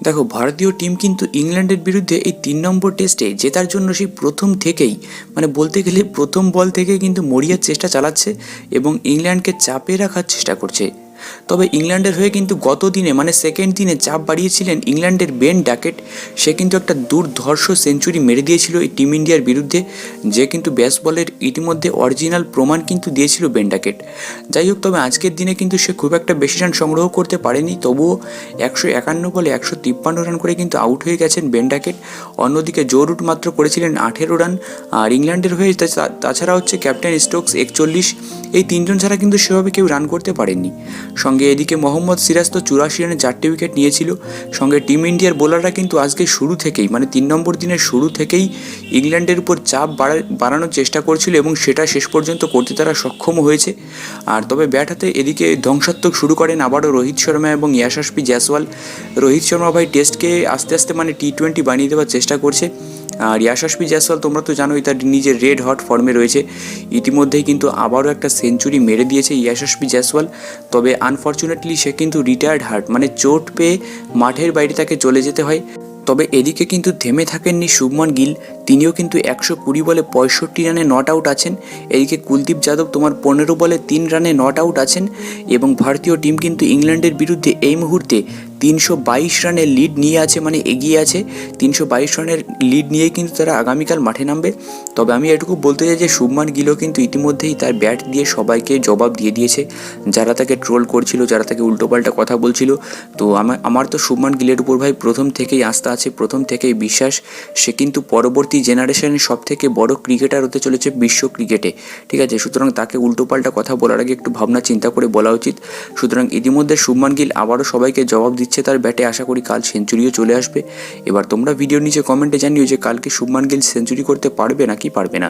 দেখো, ভারতীয় টিম কিন্তু ইংল্যান্ডের বিরুদ্ধে এই 3 নম্বর টেস্টে জেতার জন্য সেই প্রথম থেকেই, মানে বলতে গেলে প্রথম বল থেকে কিন্তু মরিয়ার চেষ্টা চালাচ্ছে এবং ইংল্যান্ডকে চাপে রাখার চেষ্টা করছে। তবে ইংল্যান্ডের হয়ে কিন্তু গত দিনে মানে সেকেন্ড দিনে চাপ বাড়িয়েছিলেন ইংল্যান্ডের বেন ডাকেট। সে কিন্তু একটা দুর্ধর্ষ সেঞ্চুরি মেরে দিয়েছিল এই টিম ইন্ডিয়ার বিরুদ্ধে, যে কিন্তু ব্যাস বলের ইতিমধ্যে অরিজিনাল প্রমাণ কিন্তু দিয়েছিল বেন ডাকেট। যাই হোক, তবে আজকের দিনে কিন্তু সে খুব একটা বেশি রান সংগ্রহ করতে পারেনি, তবুও 151 বলে 153 রান করে কিন্তু আউট হয়ে গেছেন বেন ডাকেট। অন্যদিকে জো রুট মাত্র করেছিলেন 18 রান। আর ইংল্যান্ডের হয়ে তাছাড়া হচ্ছে ক্যাপ্টেন স্টোকস 41, এই তিনজন ছাড়া কিন্তু সেভাবে কেউ রান করতে পারেননি। সঙ্গে এদিকে মোহাম্মদ সিরাজ তো 84 রানে 4টে উইকেট নিয়েছিল। সঙ্গে টিম ইন্ডিয়ার বোলাররা কিন্তু আজকে শুরু থেকেই মানে 3 নম্বর দিনের শুরু থেকেই ইংল্যান্ডের উপর চাপ বাড়ানোর চেষ্টা করছিল এবং সেটা শেষ পর্যন্ত করতে তারা সক্ষম হয়েছে। আর তবে ব্যাট হাতে এদিকে ধ্বংসাত্মক শুরু করেন আবারও রোহিত শর্মা এবং ইয়াশাস্পি জয়সওয়াল। রোহিত শর্মা ভাই টেস্টকে আস্তে আস্তে মানে টি20 বানিয়ে দেওয়ার চেষ্টা করছে। আর ইয়াশাস্পি জয়সওয়াল তোমরা তো জানোই তার নিজের রেড হট ফর্মে রয়েছে। ইতিমধ্যেই কিন্তু আবারও একটা সেঞ্চুরি মেরে দিয়েছে ইয়াশাস্পি জয়সওয়াল। তবে আনফর্চুনেটলি সে কিন্তু রিটায়ার্ড হার্ট মানে চোট পেয়ে মাঠের বাইরে তাকে চলে যেতে হয়। তবে এদিকে কিন্তু থেমে থাকেননি শুভমান গিল, তিনিও কিন্তু 120 বলে 65 রানে নট আউট আছেন। এদিকে কুলদীপ যাদব তোমার 15 বলে 3 রানে নট আউট আছেন। এবং ভারতীয় টিম কিন্তু ইংল্যান্ডের বিরুদ্ধে এই মুহূর্তে 322 রানের লিড নিয়ে আছে, মানে এগিয়ে আছে। 322 রানের লিড নিয়েই কিন্তু তারা আগামীকাল মাঠে নামবে। তবে আমি এটুকু বলতে চাই যে শুভমান গিলও কিন্তু ইতিমধ্যেই তার ব্যাট দিয়ে সবাইকে জবাব দিয়ে দিয়েছে, যারা তাকে ট্রোল করছিল, যারা তাকে উল্টোপাল্টা কথা বলছিল। তো আমার তো শুভমান গিলের উপর ভাই প্রথম থেকেই আস্থা আছে, প্রথম থেকেই বিশ্বাস। সে কিন্তু পরবর্তী জেনারেশনের সবথেকে বড় ক্রিকেটার হতে চলেছে বিশ্ব ক্রিকেটে, ঠিক আছে? সুতরাং তাকে উল্টোপাল্টা কথা বলার আগে একটু ভাবনা চিন্তা করে বলা উচিত। সুতরাং ইতিমধ্যে শুভমান গিল আবারও সবাইকে জবাব দিচ্ছে তার ব্যাটে। আশা করি কাল সেঞ্চুরিও চলে আসবে। এবার তোমরা ভিডিওর নিচে কমেন্টে জানিও যে কালকে শুভমান গিল সেঞ্চুরি করতে পারবে নাকি পারবে না।